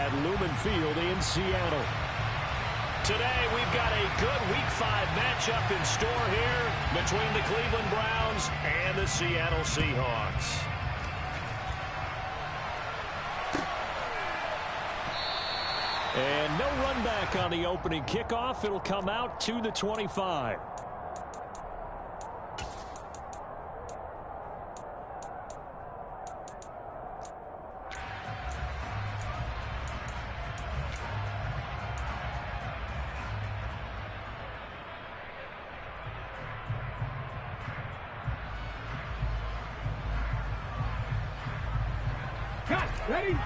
at Lumen Field in Seattle. Today, we've got a good Week 5 matchup in store here between the Cleveland Browns and the Seattle Seahawks. And no run back on the opening kickoff. It'll come out to the 25. Ready?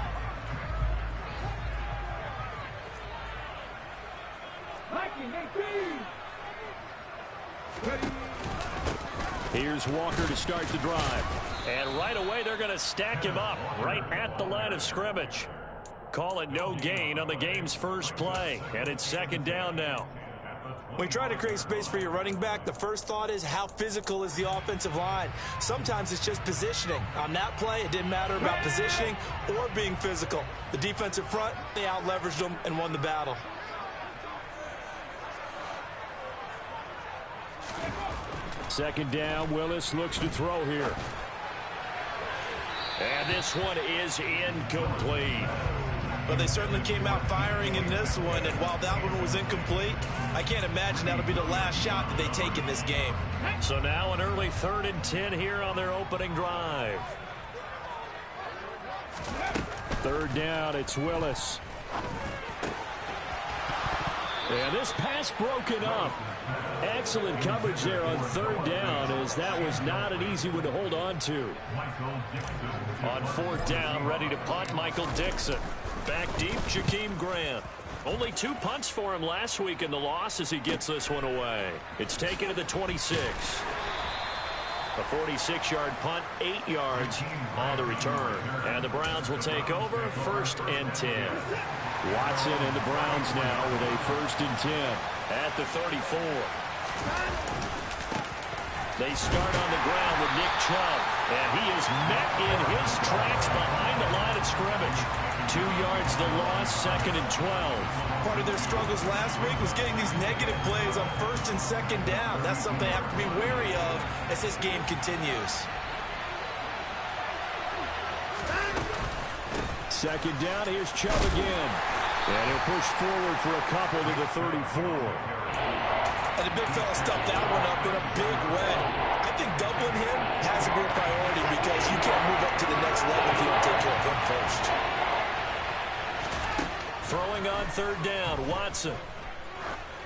Here's Walker to start the drive. And right away, they're going to stack him up right at the line of scrimmage. Call it no gain on the game's first play. And it's second down now. When you try to create space for your running back, the first thought is how physical is the offensive line. Sometimes it's just positioning. On that play, it didn't matter about positioning or being physical. The defensive front, they out-leveraged them and won the battle. Second down, Willis looks to throw here. And this one is incomplete. But they certainly came out firing in this one, and while that one was incomplete, I can't imagine that'll be the last shot that they take in this game. So now an early 3rd and 10 here on their opening drive. Third down, it's Willis. And this pass broken up. Excellent coverage there on third down, as that was not an easy one to hold on to. On fourth down, ready to punt, Michael Dixon. Back deep, Jakeem Grant. Only 2 punts for him last week in the loss as he gets this one away. It's taken to the 26. A 46-yard punt, 8 yards on the return. And the Browns will take over, 1st and 10. Watson and the Browns now with a 1st and 10 at the 34. They start on the ground with Nick Chubb, and he is met in his tracks behind the line of scrimmage. 2 yards the loss, 2nd and 12. Part of their struggles last week was getting these negative plays on 1st and 2nd down. That's something they have to be wary of as this game continues. Second down, here's Chubb again. And he'll push forward for a couple to the 34. And the big fella stuffed that one up in a big way. I think doubling him has to be a priority because you can't move up to the next level if you don't take care of him first. Throwing on third down, Watson.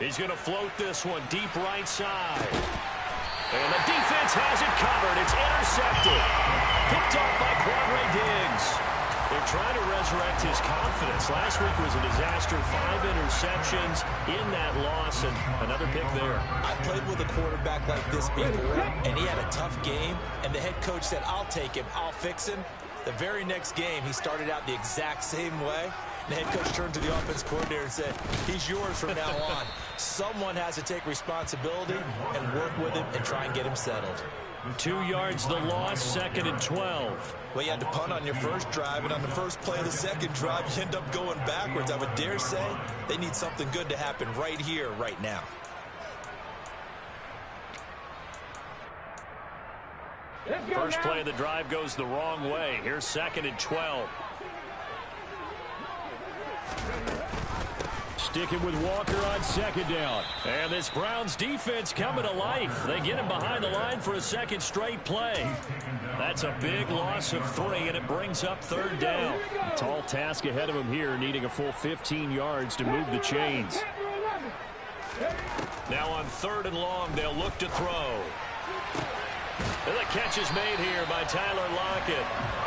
He's going to float this one deep right side. And the defense has it covered. It's intercepted. Picked off by Quadre Diggs. They're trying to resurrect his confidence. Last week was a disaster. 5 interceptions in that loss, and another pick there. I played with a quarterback like this before, and he had a tough game, and the head coach said, I'll take him, I'll fix him. The very next game, he started out the exact same way. The head coach turned to the offense coordinator and said, he's yours from now on. Someone has to take responsibility and work with him and try and get him settled. 2 yards the loss, 2nd and 12. Well, you had to punt on your first drive, and on the first play of the second drive, you end up going backwards. I would dare say they need something good to happen right here, right now. First play of the drive goes the wrong way. Here's 2nd and 12. Sticking with Walker on 2nd down. And this Browns defense coming to life. They get him behind the line for a 2nd straight play. That's a big loss of 3, and it brings up 3rd down. Tall task ahead of him here, needing a full 15 yards to move the chains. Now on 3rd and long, they'll look to throw. And the catch is made here by Tyler Lockett.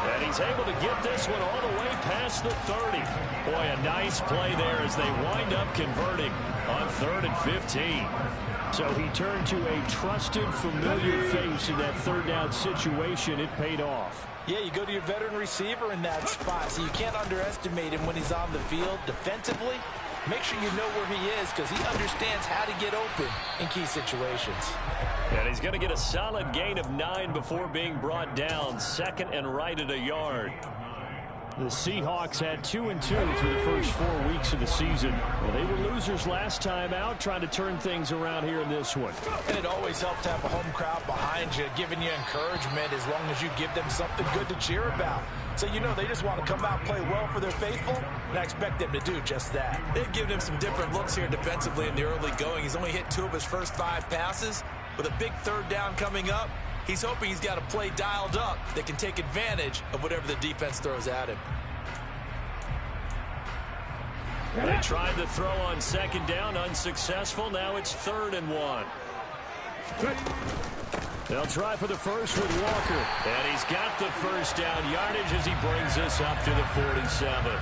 And he's able to get this one all the way past the 30. Boy, a nice play there as they wind up converting on 3rd and 15. So he turned to a trusted, familiar face in that 3rd down situation. It paid off. Yeah, you go to your veteran receiver in that spot, so you can't underestimate him when he's on the field defensively. Make sure you know where he is because he understands how to get open in key situations. And he's going to get a solid gain of 9 before being brought down. 2nd and right at a yard. The Seahawks had 2-2 through the first 4 weeks of the season. Well, they were losers last time out, trying to turn things around here in this one. And it always helps to have a home crowd behind you, giving you encouragement as long as you give them something good to cheer about. So you know they just want to come out and play well for their faithful, and I expect them to do just that. They've given him some different looks here defensively in the early going. He's only hit 2 of his first 5 passes. With a big third down coming up, he's hoping he's got a play dialed up that can take advantage of whatever the defense throws at him. They tried to throw on second down, unsuccessful. Now it's 3rd and 1. They'll try for the first with Walker. And he's got the first down yardage as he brings us up to the 47.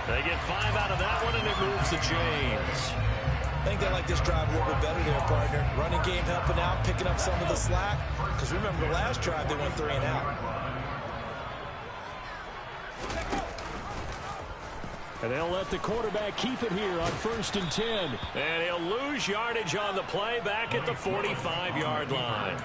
They get 5 out of that one, and it moves the chains. I think they like this drive a little bit better there, partner. Running game helping out, picking up some of the slack. Because remember, the last drive they went 3 and out. And they'll let the quarterback keep it here on 1st and 10. And he'll lose yardage on the play back at the 45-yard line.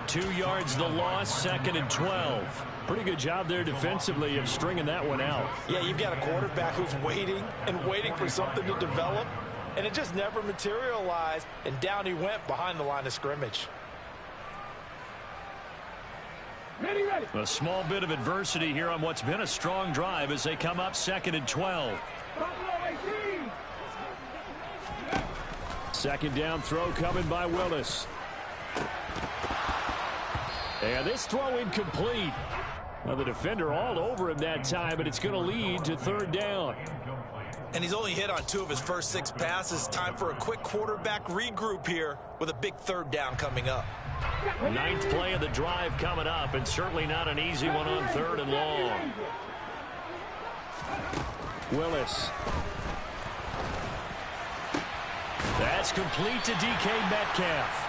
2 yards the loss, 2nd and 12. Pretty good job there defensively of stringing that one out. Yeah, you've got a quarterback who's waiting and waiting for something to develop. And it just never materialized. And down he went behind the line of scrimmage. Ready. A small bit of adversity here on what's been a strong drive as they come up 2nd and 12. 2nd down throw coming by Willis. And this throw incomplete. Well, the defender all over him that time, but it's going to lead to 3rd down. And he's only hit on 2 of his first 6 passes. Time for a quick quarterback regroup here with a big 3rd down coming up. 9th play of the drive coming up, and certainly not an easy one on 3rd and long. Willis. That's complete to DK Metcalf.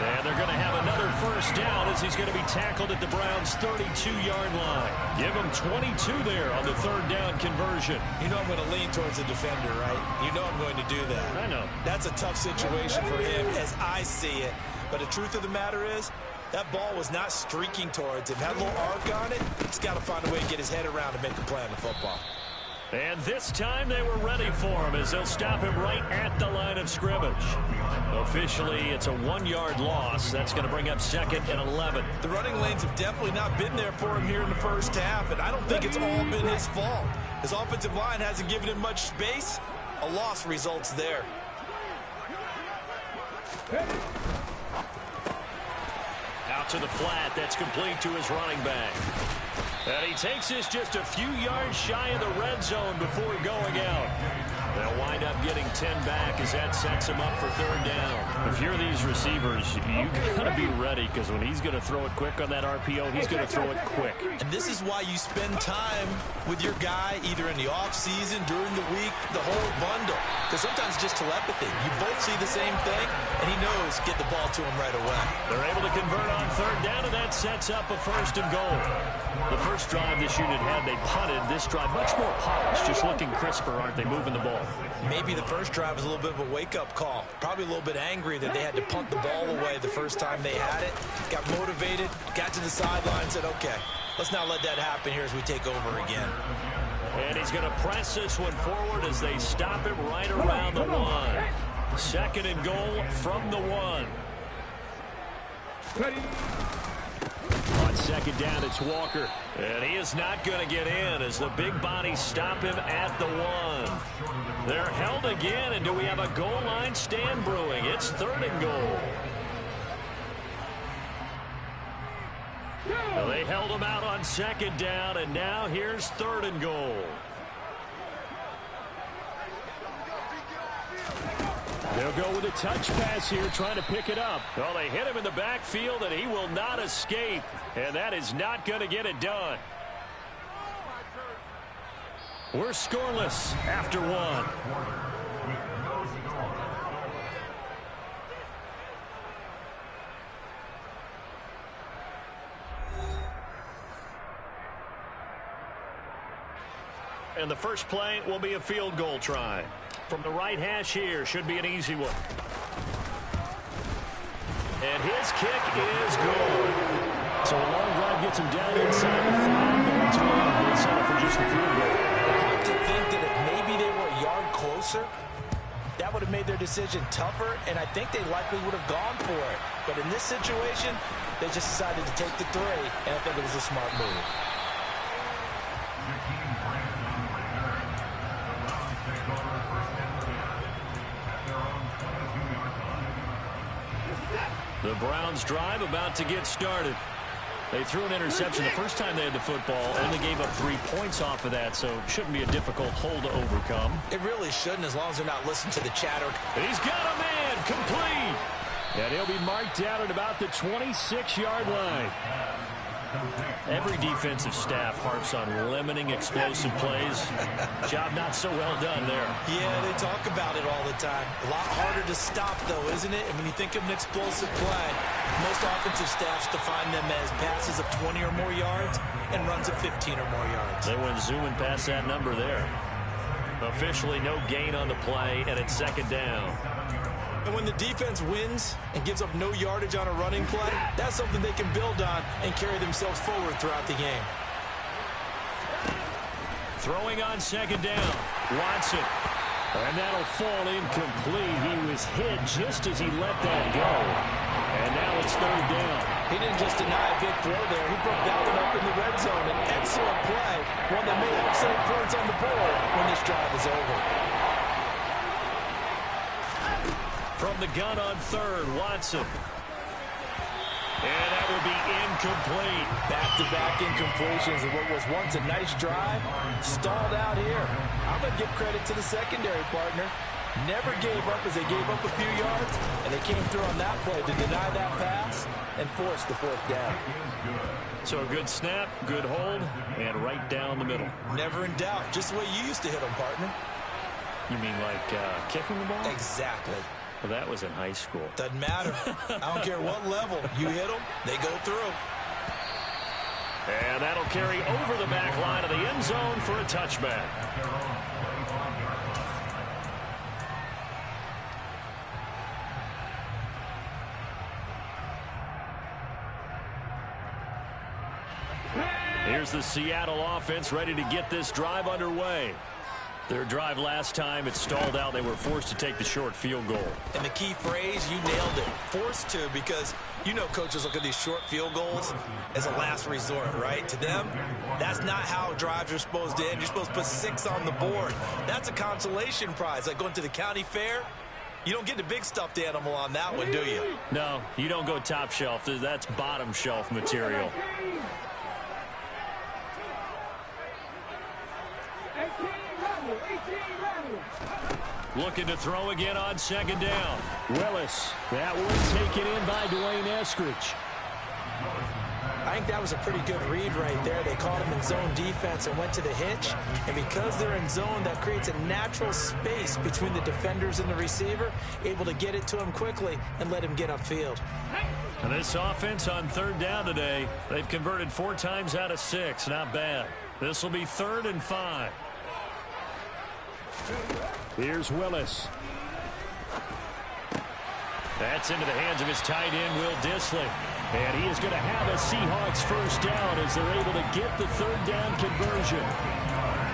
And they're going to have another first down as he's going to be tackled at the Browns' 32-yard line. Give him 22 there on the 3rd down conversion. You know I'm going to lean towards the defender, right? You know I'm going to do that. I know. That's a tough situation for him as I see it. But the truth of the matter is, that ball was not streaking towards him. Had a little arc on it. He's got to find a way to get his head around and make a play on the football. And this time they were ready for him as they'll stop him right at the line of scrimmage. Officially, it's a 1-yard loss. That's going to bring up 2nd and 11. The running lanes have definitely not been there for him here in the first half, and I don't think it's all been his fault. His offensive line hasn't given him much space. A loss results there. Out to the flat. That's complete to his running back. And he takes this just a few yards shy of the red zone before going out. They'll wind up getting 10 back as that sets him up for 3rd down. If you're these receivers, you got to be ready because when he's going to throw it quick on that RPO, he's going to throw it quick. And this is why you spend time with your guy either in the offseason, during the week, the whole bundle. Because sometimes it's just telepathy. You both see the same thing, and he knows get the ball to him right away. They're able to convert on 3rd down, and that sets up a 1st and goal. The first drive this unit had, they punted. This drive, much more polished, just looking crisper, aren't they, moving the ball? Maybe the first drive was a little bit of a wake-up call. Probably a little bit angry that they had to punt the ball away the first time they had it. Got motivated, got to the sideline, said, okay, let's not let that happen here as we take over again. And he's going to press this one forward as they stop him right around the 1. 2nd and goal from the 1. Ready. On 2nd down, it's Walker. And he is not going to get in as the big bodies stop him at the 1. They're held again, and do we have a goal line stand brewing? It's 3rd and goal. Well, they held him out on 2nd down, and now here's 3rd and goal. They'll go with a touch pass here, trying to pick it up. Well, they hit him in the backfield, and he will not escape. And that is not going to get it done. We're scoreless after 1. And the first play will be a field goal try. From the right hash here, should be an easy one. And his kick is good. So a long drive gets him down inside the 5, but it's only settle for just the field goal. I have to think that if maybe they were a yard closer, that would have made their decision tougher, and I think they likely would have gone for it. But in this situation, they just decided to take the 3, and I think it was a smart move. The Browns drive about to get started. They threw an interception the first time they had the football, only gave up 3 points off of that, so it shouldn't be a difficult hole to overcome. It really shouldn't, as long as they're not listening to the chatter. He's got a man, complete. And he'll be marked down at about the 26-yard line. Every defensive staff harps on limiting explosive plays. Job not so well done there. Yeah, they talk about it all the time. A lot harder to stop, though, isn't it? And when you think of an explosive play, most offensive staffs define them as passes of 20 or more yards and runs of 15 or more yards. They went zooming past that number there. Officially no gain on the play, and it's 2nd down. And when the defense wins and gives up no yardage on a running play, that's something they can build on and carry themselves forward throughout the game. Throwing on 2nd down. Watson. And that'll fall incomplete. He was hit just as he let that go. And now it's 3rd down. He didn't just deny a big throw there. He broke that one up in the red zone. An excellent play. One that may have some points on the board when this drive is over. From the gun on 3rd, Watson. And that will be incomplete. Back-to-back incompletions of what was once a nice drive. Stalled out here. I'm going to give credit to the secondary partner. Never gave up as they gave up a few yards, and they came through on that play to deny that pass and force the 4th down. So a good snap, good hold, and right down the middle. Never in doubt. Just the way you used to hit them, partner. You mean like kicking the ball? Exactly. Well, that was in high school. Doesn't matter. I don't care what level. You hit them, they go through. And that'll carry over the back line of the end zone for a touchback. Here's the Seattle offense ready to get this drive underway. Their drive last time, it stalled out. They were forced to take the short field goal. And the key phrase, you nailed it. Forced to, because you know coaches look at these short field goals as a last resort, right? To them, that's not how drives are supposed to end. You're supposed to put 6 on the board. That's a consolation prize. Like going to the county fair, you don't get the big stuffed animal on that one, do you? No, you don't go top shelf. That's bottom shelf material. Looking to throw again on 2nd down. Willis. That one taken in by Dwayne Eskridge. I think that was a pretty good read right there. They caught him in zone defense and went to the hitch. And because they're in zone, that creates a natural space between the defenders and the receiver, able to get it to him quickly and let him get upfield. And this offense on 3rd down today, they've converted 4 times out of 6. Not bad. This will be 3rd and 5. Here's Willis. That's into the hands of his tight end, Will Dissly. And he is going to have a Seahawks 1st down as they're able to get the 3rd down conversion.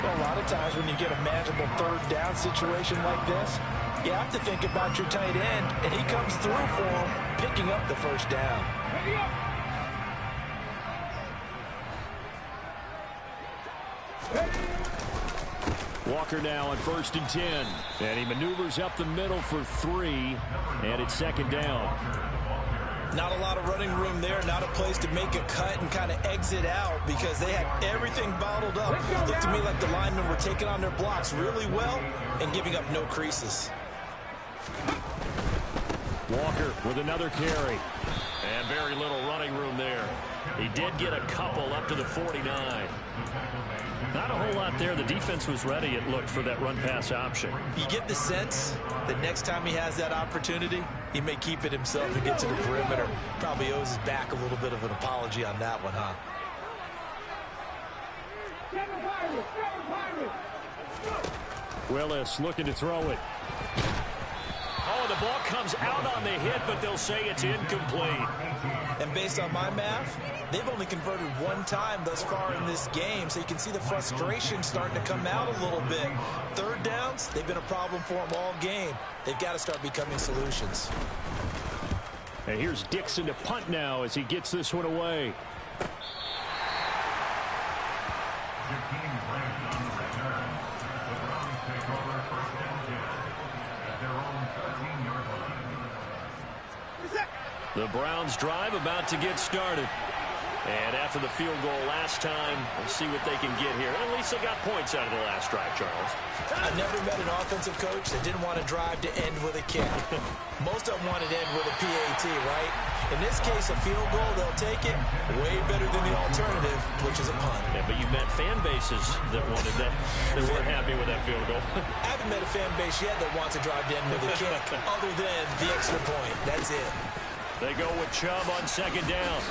Well, a lot of times when you get a manageable 3rd down situation like this, you have to think about your tight end, and he comes through for him, picking up the 1st down. Walker now on 1st and 10. And he maneuvers up the middle for 3. And it's 2nd down. Not a lot of running room there. Not a place to make a cut and kind of exit out because they had everything bottled up. Looked to me like the linemen were taking on their blocks really well and giving up no creases. Walker with another carry. And very little running room there. He did get a couple up to the 49. Not a whole lot there. The defense was ready, it looked, for that run-pass option. You get the sense that next time he has that opportunity, he may keep it himself and get to the perimeter. Probably owes his back a little bit of an apology on that one, huh? Willis looking to throw it. Oh, the ball comes out on the hit, but they'll say it's incomplete. And based on my math, they've only converted one time thus far in this game, so you can see the frustration starting to come out a little bit. Third downs, they've been a problem for them all game. They've got to start becoming solutions. And here's Dixon to punt now as he gets this one away. The Browns drive about to get started. And after the field goal last time, we'll see what they can get here. At least they got points out of the last drive, Charles. I never met an offensive coach that didn't want to drive to end with a kick. Most of them wanted to end with a PAT, right? In this case, a field goal, they'll take it way better than the alternative, which is a punt. Yeah, but you met fan bases that wanted that, that weren't happy with that field goal. I haven't met a fan base yet that wants to drive to end with a kick, other than the extra point. That's it. They go with Chubb on second down.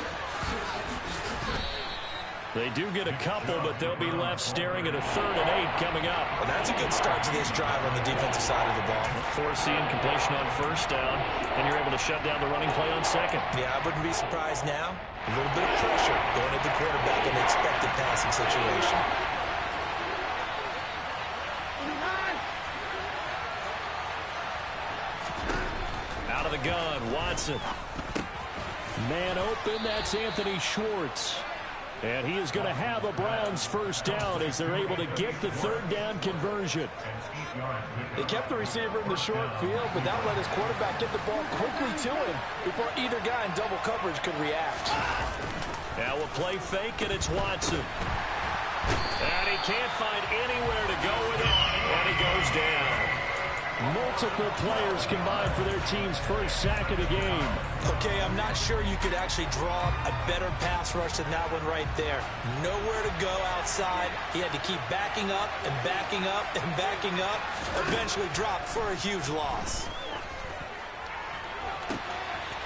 They do get a couple, but they'll be left staring at a 3rd and 8 coming up. Well, that's a good start to this drive on the defensive side of the ball. Force the incompletion on first down, and you're able to shut down the running play on second. Yeah, I wouldn't be surprised now. A little bit of pressure going at the quarterback in the expected passing situation. Out of the gun, Watson. Man open, that's Anthony Schwartz. And he is going to have a Browns first down as they're able to get the 3rd down conversion. They kept the receiver in the short field, but that let his quarterback get the ball quickly to him before either guy in double coverage could react. Now a play fake, and it's Watson. And he can't find anywhere to go with it, and he goes down. Multiple players combined for their team's first sack of the game. Okay, I'm not sure you could actually draw a better pass rush than that one right there. Nowhere to go outside. He had to keep backing up and backing up and backing up. Eventually dropped for a huge loss.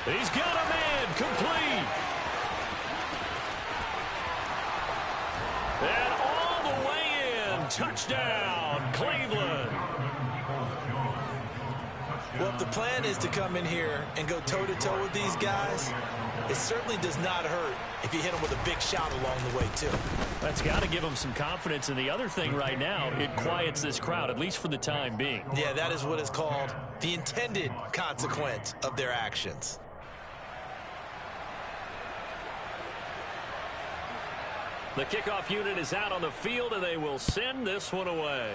He's got a man complete. And all the way in. Touchdown, Cleveland. Well, if the plan is to come in here and go toe-to-toe with these guys, it certainly does not hurt if you hit them with a big shout along the way, too. That's got to give them some confidence. And the other thing right now, it quiets this crowd, at least for the time being. Yeah, that is what is called the intended consequence of their actions. The kickoff unit is out on the field, and they will send this one away.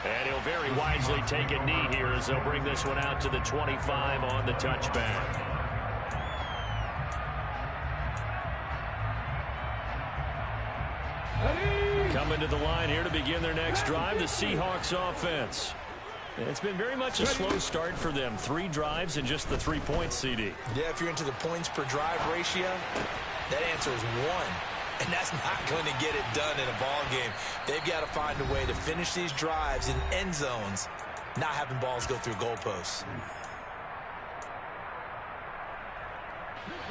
And he'll very wisely take a knee here as they'll bring this one out to the 25 on the touchback. Coming to the line here to begin their next drive, the Seahawks offense. It's been very much a slow start for them. 3 drives and just the 3 points, CD. Yeah, if you're into the points per drive ratio, that answer is 1. And that's not going to get it done in a ball game. They've got to find a way to finish these drives in end zones, not having balls go through goalposts.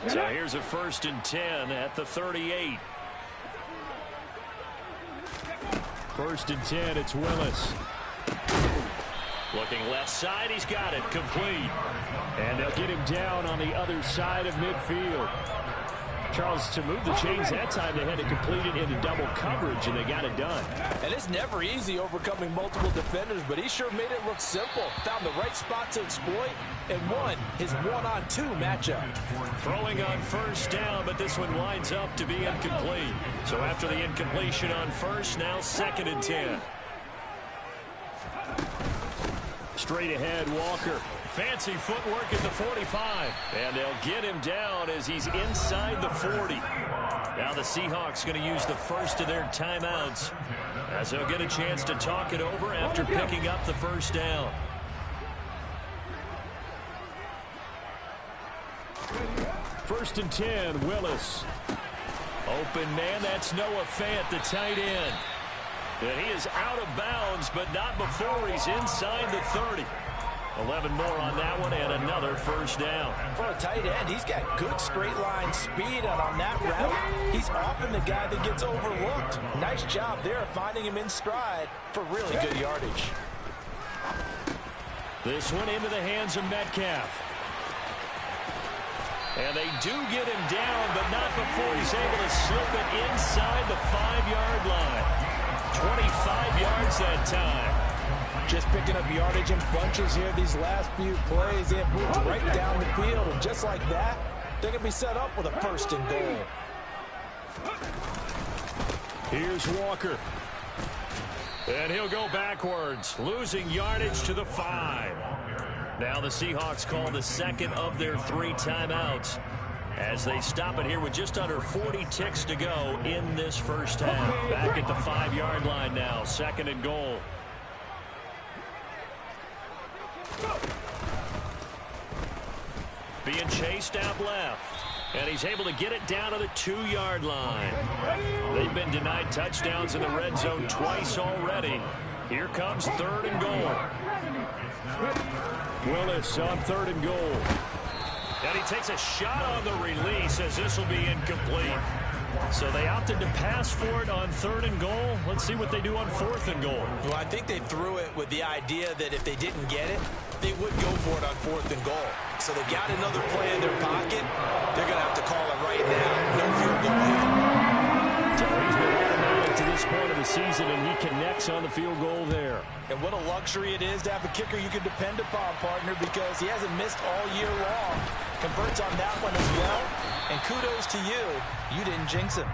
So here's a 1st and 10 at the 38. 1st and 10, it's Willis. Looking left side, he's got it, complete. And they'll get him down on the other side of midfield. Charles, to move the chains that time, they had to complete it into double coverage, and they got it done. And it's never easy overcoming multiple defenders, but he sure made it look simple. Found the right spot to exploit and won his 1-on-2 matchup. Throwing on first down, but this one winds up to be incomplete. So after the incompletion on first, now 2nd and 10. Straight ahead, Walker. Fancy footwork at the 45. And they'll get him down as he's inside the 40. Now the Seahawks going to use the first of their timeouts as they'll get a chance to talk it over after picking up the first down. First and 10, Willis. Open man, that's Noah Fant, the tight end. And he is out of bounds, but not before he's inside the 30. 11 more on that one, and another first down. For a tight end, he's got good straight line speed, and on that route, he's often the guy that gets overlooked. Nice job there finding him in stride for really good yardage. This one into the hands of Metcalf. And they do get him down, but not before he's able to slip it inside the 5-yard line. 25 yards that time. Just picking up yardage in bunches here these last few plays. They have moved right down the field, and just like that, they're going to be set up with a 1st and goal. Here's Walker. And he'll go backwards, losing yardage to the 5. Now the Seahawks call the 2nd of their 3 timeouts as they stop it here with just under 40 ticks to go in this first half. Back at the 5-yard line now, 2nd and goal. Being chased out left. And he's able to get it down to the 2-yard line. They've been denied touchdowns in the red zone twice already. Here comes 3rd and goal. Willis on 3rd and goal. And he takes a shot on the release as this will be incomplete. So they opted to pass for it on 3rd and goal. Let's see what they do on 4th and goal. Well, I think they threw it with the idea that if they didn't get it, they would go for it on 4th and goal. So they got another play in their pocket. They're going to have to call it right now. No field goal here. So he's been automatic to this point of the season, and he connects on the field goal there. And what a luxury it is to have a kicker you can depend upon, partner, because he hasn't missed all year long. Converts on that one as well. And kudos to you. You didn't jinx him.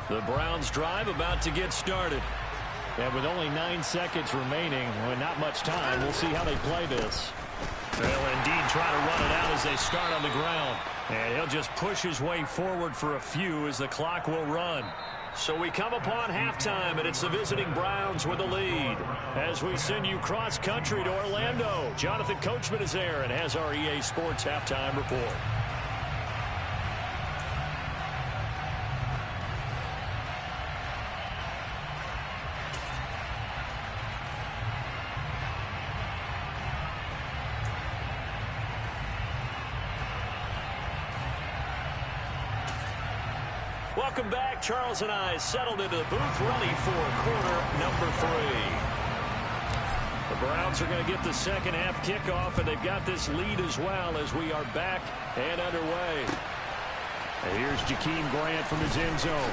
The Browns drive about to get started. And with only 9 seconds remaining, well, not much time, we'll see how they play this. They'll indeed try to run it out as they start on the ground. And he'll just push his way forward for a few as the clock will run. So we come upon halftime, and it's the visiting Browns with the lead. As we send you cross-country to Orlando, Jonathan Coachman is there and has our EA Sports halftime report. Welcome back. Charles and I settled into the booth, ready for quarter number 3. The Browns are going to get the second half kickoff, and they've got this lead as well as we are back and underway. And here's Jakeem Grant from his end zone.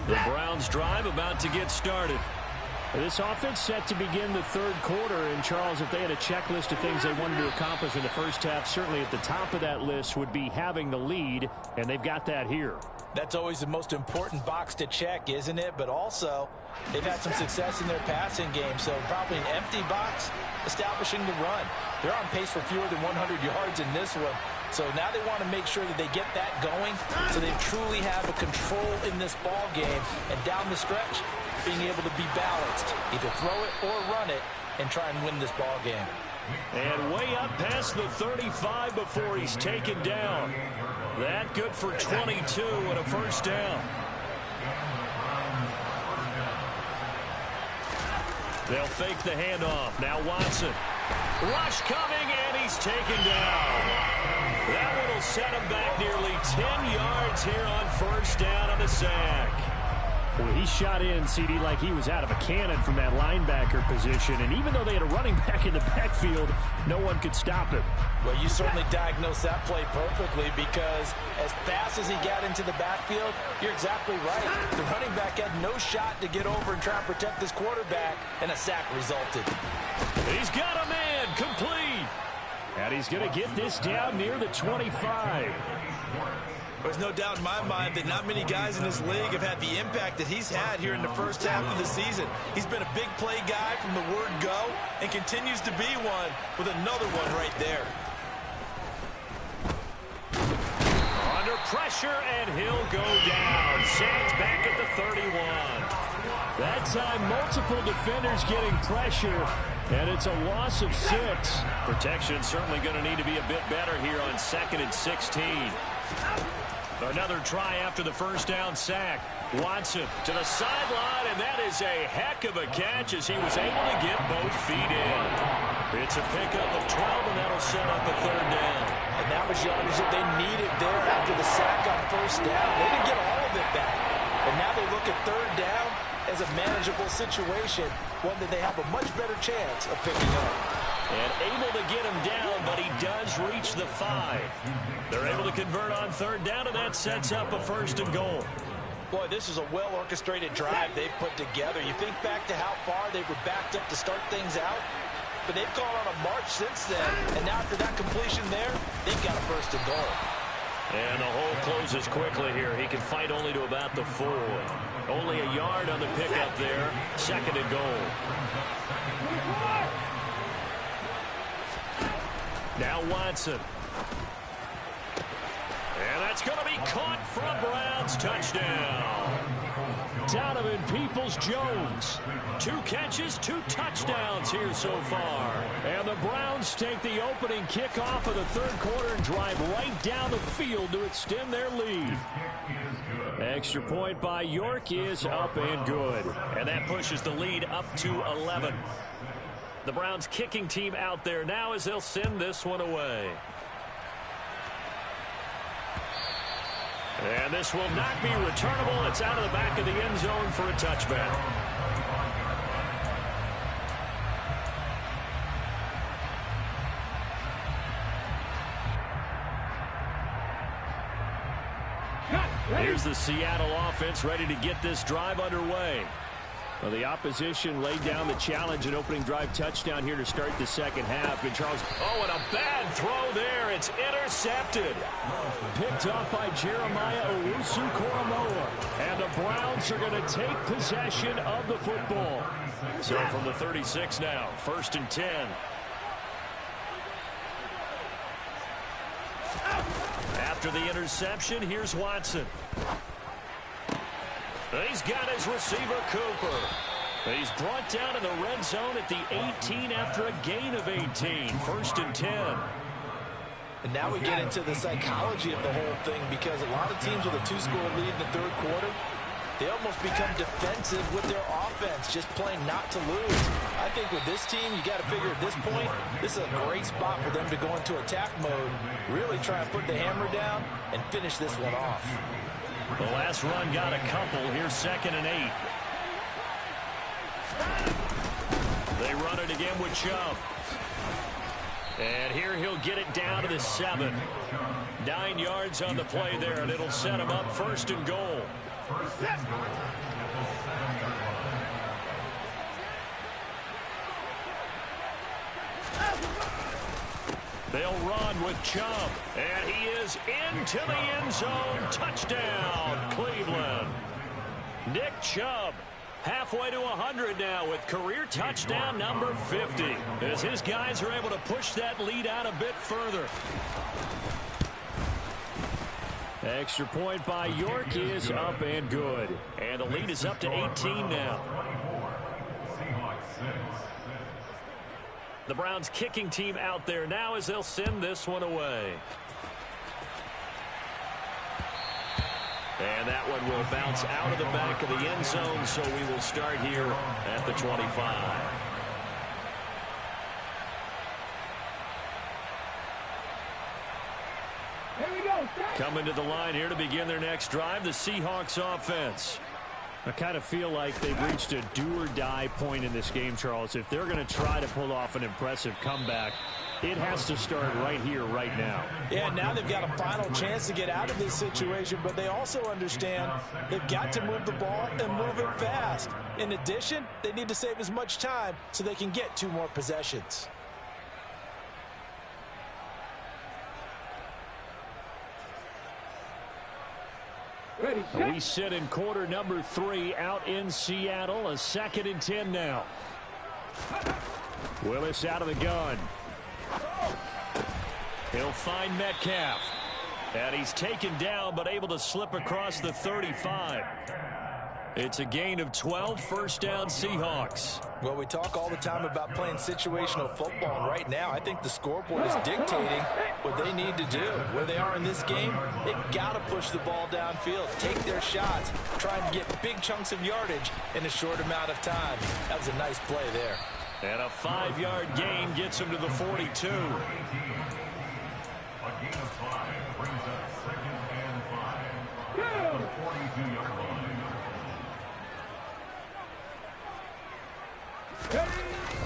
The Browns drive about to get started. This offense set to begin the 3rd quarter. And, Charles, if they had a checklist of things they wanted to accomplish in the first half, certainly at the top of that list would be having the lead, and they've got that here. That's always the most important box to check, isn't it? But also, they've had some success in their passing game, so probably an empty box establishing the run. They're on pace for fewer than 100 yards in this one. So now they want to make sure that they get that going so they truly have a control in this ball game. And down the stretch, being able to be balanced. Either throw it or run it and try and win this ball game. And way up past the 35 before he's taken down. That good for 22 and a first down. They'll fake the handoff. Now Watson. Rush coming, and he's taken down. That one will set him back nearly 10 yards here on first down on the sack. Well, he shot in, CD, like he was out of a cannon from that linebacker position. And even though they had a running back in the backfield, no one could stop him. Well, you certainly diagnosed that play perfectly because as fast as he got into the backfield, you're exactly right. The running back had no shot to get over and try and protect his quarterback, and a sack resulted. He's got a man, complete. And he's going to get this down near the 25. There's no doubt in my mind that not many guys in this league have had the impact that he's had here in the first half of the season. He's been a big play guy from the word go and continues to be one with another one right there. Under pressure, and he'll go down. Sacked back at the 31. That time, multiple defenders getting pressure, and it's a loss of 6. Protection certainly going to need to be a bit better here on 2nd and 16. Another try after the first down sack. Watson to the sideline, and that is a heck of a catch as he was able to get both feet in. It's a pickup of 12, and that'll set up a third down. And that was yardage that they needed there after the sack on first down. They didn't get all of it back. And now they look at third down as a manageable situation, one that they have a much better chance of picking up. And able to get him down, but he does reach the 5. They're able to convert on third down, and that sets up a first and goal. Boy, this is a well-orchestrated drive they've put together. You think back to how far they were backed up to start things out, but they've gone on a march since then, and now after that completion there, they've got a first and goal. And the hole closes quickly here. He can fight only to about the 4. Only a yard on the pickup there. Second and goal. Now Watson. And that's going to be caught for a Browns touchdown. Donovan Peoples-Jones. 2 catches, 2 touchdowns here so far. And the Browns take the opening kickoff of the third quarter and drive right down the field to extend their lead. Extra point by York is up and good. And that pushes the lead up to 11. The Browns kicking team out there now as they'll send this one away. And this will not be returnable. It's out of the back of the end zone for a touchback. Here's the Seattle offense ready to get this drive underway. Well, the opposition laid down the challenge and opening drive touchdown here to start the second half. And Charles, and a bad throw there. It's intercepted. Picked off by Jeremiah Owusu-Koramoah. And the Browns are going to take possession of the football. So from the 36 now, first and 10. After the interception, here's Watson. He's got his receiver, Cooper. He's brought down in the red zone at the 18 after a gain of 18. First and 10. And now we get into the psychology of the whole thing, because a lot of teams with a 2-score lead in the third quarter, they almost become defensive with their offense, just playing not to lose. I think with this team, you got to figure at this point, this is a great spot for them to go into attack mode, really try and put the hammer down and finish this one off. The last run got a couple. Here's second and 8. They run it again with Chubb. And here he'll get it down to the 7. 9 yards on the play there, and it'll set him up first and goal. They'll run with Chubb, and he is into the end zone. Touchdown, Cleveland. Nick Chubb, halfway to 100 now with career touchdown number 50, as his guys are able to push that lead out a bit further. Extra point by York is up and good. And the lead is up to 18 now. The Browns kicking team out there now as they'll send this one away. And that one will bounce out of the back of the end zone, so we will start here at the 25. Coming to the line here to begin their next drive, the Seahawks offense. I kind of feel like they've reached a do-or-die point in this game, Charles. If they're going to try to pull off an impressive comeback, it has to start right here, right now. Yeah, now they've got a final chance to get out of this situation, but they also understand they've got to move the ball and move it fast. In addition, they need to save as much time so they can get 2 more possessions. We sit in quarter number 3 out in Seattle. A second and 10 now. Willis out of the gun. He'll find Metcalf. And he's taken down but able to slip across the 35. It's a gain of 12, first down Seahawks. Well, we talk all the time about playing situational football, and right now I think the scoreboard is dictating what they need to do. Where they are in this game, they've got to push the ball downfield, take their shots, trying to get big chunks of yardage in a short amount of time. That was a nice play there. And a 5-yard gain gets him to the 42. A gain of 5 brings up 2nd and 5. The 42-yard line.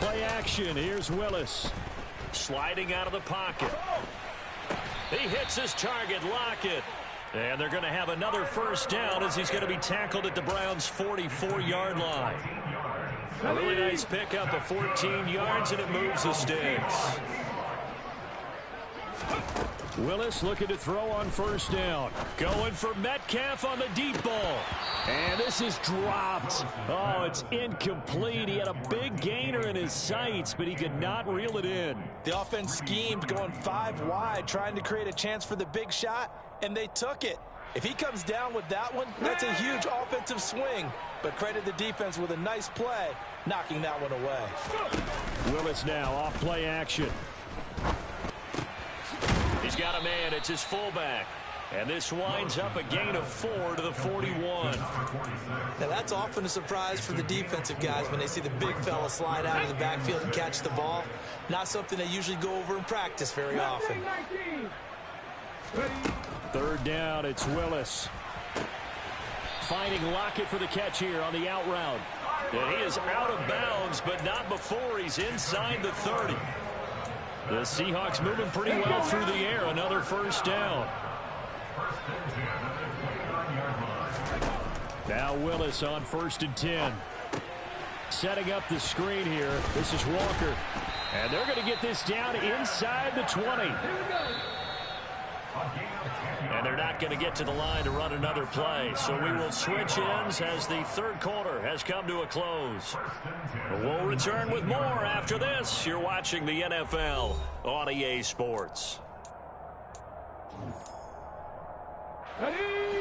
Play action. Here's Willis. Sliding out of the pocket. He hits his target, Lockett. And they're going to have another first down as he's going to be tackled at the Browns' 44-yard line. A really nice pickup of 14 yards, and it moves the sticks. Willis looking to throw on first down. Going for Metcalf on the deep ball. And this is dropped. Oh, it's incomplete. He had a big gainer in his sights, but he could not reel it in. The offense schemed going 5 wide, trying to create a chance for the big shot, and they took it. If he comes down with that one, that's a huge offensive swing. But credit the defense with a nice play, knocking that one away. Willis now off play action. He's got a man. It's his fullback. And this winds up a gain of 4 to the 41. Now that's often a surprise for the defensive guys when they see the big fella slide out of the backfield and catch the ball. Not something they usually go over in practice very often. Third down, it's Willis. Finding Lockett for the catch here on the out route. And he is out of bounds, but not before he's inside the 30. The Seahawks moving pretty well through the air. Another first down. Now Willis on 1st and 10. Setting up the screen here. This is Walker. And they're going to get this down inside the 20. And they're not going to get to the line to run another play. So we will switch ends as the third quarter has come to a close. We'll return with more after this. You're watching the NFL on EA Sports.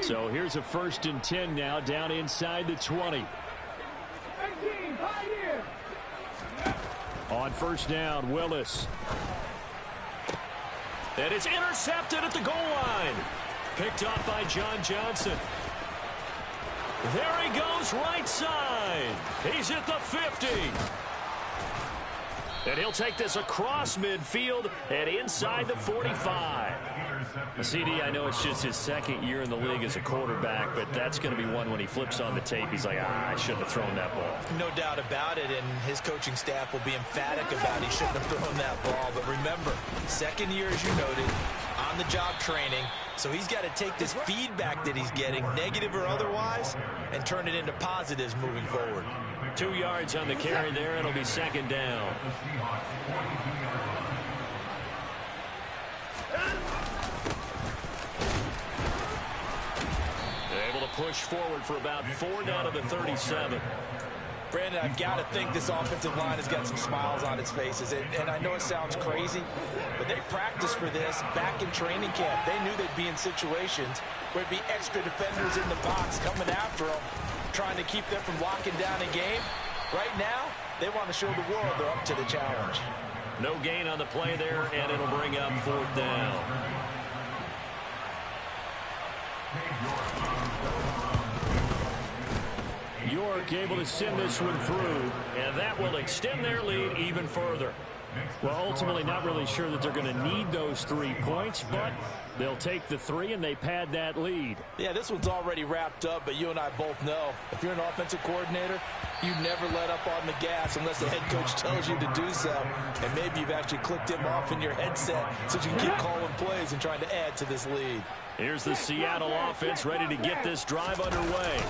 So here's a 1st and 10 now down inside the 20. On first down, Willis. And it's intercepted at the goal line. Picked up by John Johnson. There he goes right side. He's at the 50. And he'll take this across midfield and inside the 45. CD, I know it's just his 2nd year in the league as a quarterback, but that's going to be one when he flips on the tape. He's like, I shouldn't have thrown that ball. No doubt about it, and his coaching staff will be emphatic about he shouldn't have thrown that ball. But remember, 2nd year, as you noted, on-the-job training, so he's got to take this feedback that he's getting, negative or otherwise, and turn it into positives moving forward. 2 yards on the carry there. It'll be 2nd down. Able to push forward for about 4 down to the 37. Brandon, I've got to think this offensive line has got some smiles on its faces. And I know it sounds crazy, but they practiced for this back in training camp. They knew they'd be in situations where it'd be extra defenders in the box coming after them, trying to keep them from locking down a game. Right now, they want to show the world they're up to the challenge. No gain on the play there, and it'll bring up 4th down. York able to send this one through, and that will extend their lead even further. Well, ultimately not really sure that they're going to need those 3 points, but they'll take the 3 and they pad that lead. Yeah, this one's already wrapped up, but you and I both know if you're an offensive coordinator, you never let up on the gas unless the head coach tells you to do so. And maybe you've actually clicked him off in your headset so you can keep calling plays and trying to add to this lead. Here's the Seattle offense ready to get this drive underway.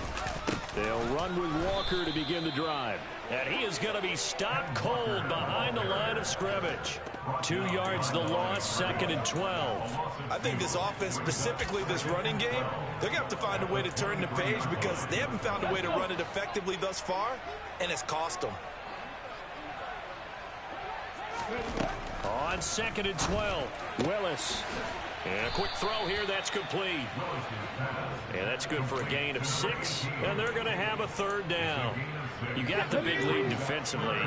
They'll run with Walker to begin the drive. And he is going to be stopped cold behind the line of scrimmage. 2 yards the loss, 2nd and 12. I think this offense, specifically this running game, they're going to have to find a way to turn the page because they haven't found a way to run it effectively thus far, and it's cost them. On 2nd and 12, Willis. And a quick throw here, that's complete. And that's good for a gain of 6, and they're going to have a third down. You got the big lead defensively.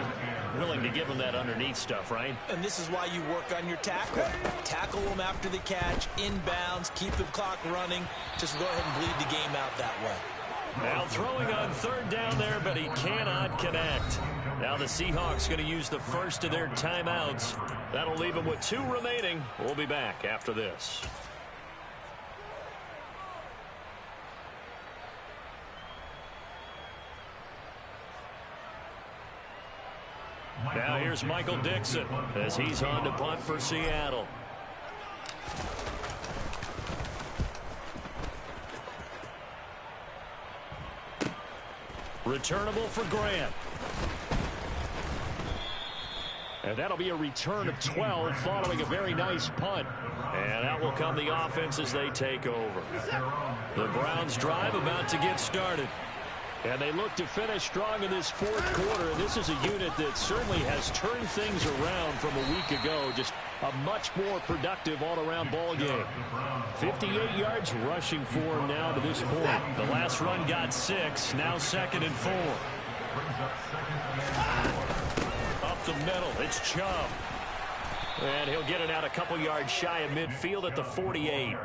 Willing to give them that underneath stuff, right? And this is why you work on your tackle. Tackle them after the catch, inbounds, keep the clock running. Just go ahead and bleed the game out that way. Now throwing on third down there, but he cannot connect. Now the Seahawks going to use the first of their timeouts. That'll leave them with 2 remaining. We'll be back after this. Now here's Michael Dixon as he's on to punt for Seattle. Returnable for Grant. And that'll be a return of 12 following a very nice punt. And out will come the offense as they take over. The Browns drive about to get started. And they look to finish strong in this fourth quarter. This is a unit that certainly has turned things around from a week ago. Just a much more productive all-around ball game. 58 yards rushing for him now to this point. The last run got 6. Now 2nd and 4. Up the middle, it's Chubb. And he'll get it out a couple yards shy of midfield at the 48.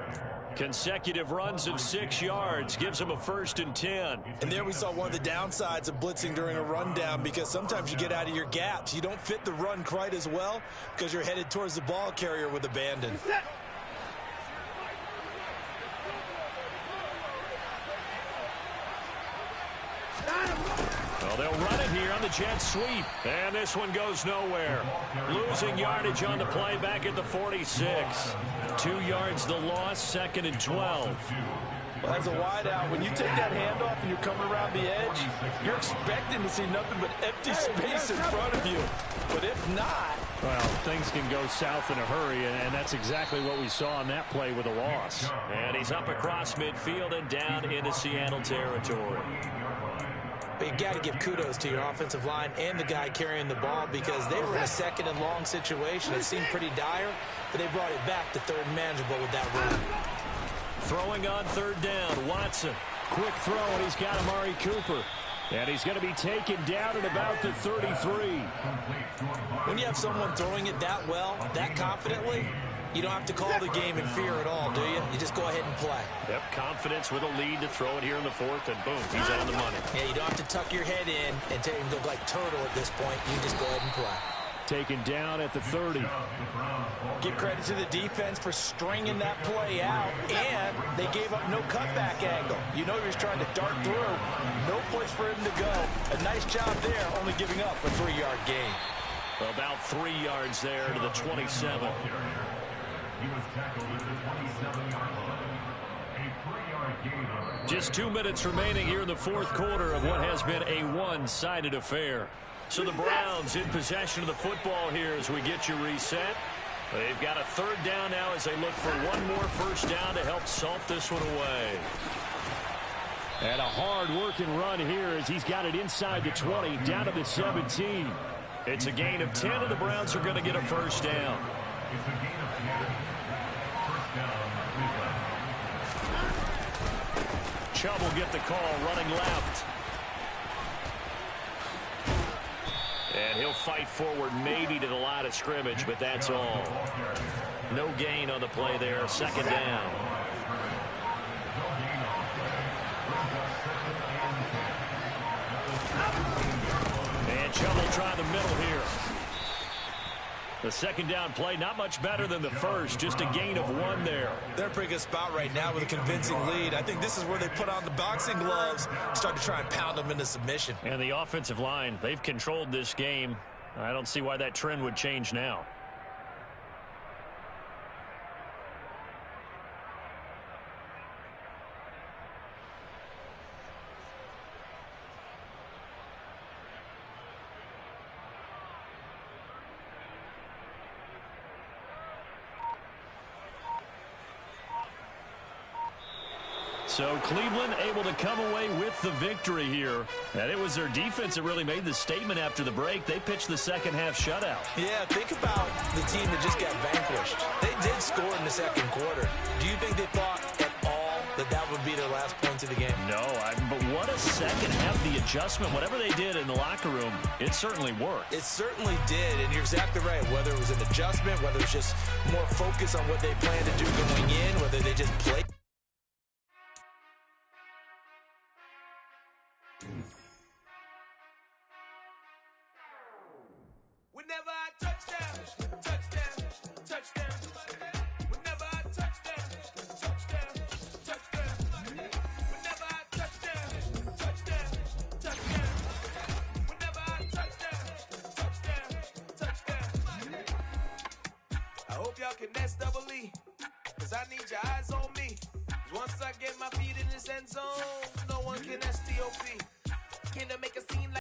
Consecutive runs of 6 yards gives him a 1st and 10. And there we saw one of the downsides of blitzing during a rundown, because sometimes you get out of your gaps. You don't fit the run quite as well because you're headed towards the ball carrier with abandon. Well, they'll run it here on the jet sweep. And this one goes nowhere. Losing yardage on the play back at the 46. 2 yards the loss, 2nd and 12. Well, as a wideout, when you take that handoff and you're coming around the edge, you're expecting to see nothing but empty space in front of you. But if not... Well, things can go south in a hurry, and that's exactly what we saw on that play with a loss. And he's up across midfield and down into Seattle territory. But you got to give kudos to your offensive line and the guy carrying the ball, because they were in a 2nd and long situation. It seemed pretty dire, but they brought it back to 3rd and manageable with that run. Throwing on 3rd down, Watson. Quick throw, and he's got Amari Cooper. And he's going to be taken down at about the 33. When you have someone throwing it that well, that confidently, you don't have to call the game in fear at all, do you? You just go ahead and play. Yep, confidence with a lead to throw it here in the 4th, and boom, he's on the money. Yeah, you don't have to tuck your head in and look like turtle at this point. You just go ahead and play. Taken down at the 30. Give credit to the defense for stringing that play out, and they gave up no cutback angle. You know he was trying to dart through. No place for him to go. A nice job there, only giving up a 3-yard gain. About 3 yards there to the 27. He was tackled at the 27-yard line. A 3-yard gain. Just 2 minutes remaining here in the fourth quarter of what has been a one-sided affair. So the Browns in possession of the football here as we get you reset. They've got a 3rd down now as they look for one more 1st down to help salt this one away. And a hard-working run here as he's got it inside the 20, down to the 17. It's a gain of 10, and the Browns are going to get a 1st down. It's a gain of 10. 1st down. Chubb will get the call, running left. And he'll fight forward maybe to the line of scrimmage, but that's all. No gain on the play there, 2nd down. And Chubb will try the middle here. The 2nd down play, not much better than the first, just a gain of 1 there. They're in a pretty good spot right now with a convincing lead. I think this is where they put on the boxing gloves, start to try and pound them into submission. And the offensive line, they've controlled this game. I don't see why that trend would change now. So Cleveland able to come away with the victory here. And it was their defense that really made the statement after the break. They pitched the second half shutout. Yeah, think about the team that just got vanquished. They did score in the second quarter. Do you think they thought at all that would be their last points of the game? No, but what a second half. The adjustment, whatever they did in the locker room, it certainly worked. It certainly did, and you're exactly right. Whether it was an adjustment, whether it was just more focus on what they planned to do going in, whether they just played. Whenever I touchdown, touchdown, touchdown. Whenever I touchdown, touchdown, touchdown. Whenever I touchdown, touchdown, touchdown. Whenever I touchdown, touchdown. I hope y'all can nest double E, 'cause I need your eyes on me. 'Cause once I get my feet in this end zone, no one can STOP. Can I make a scene like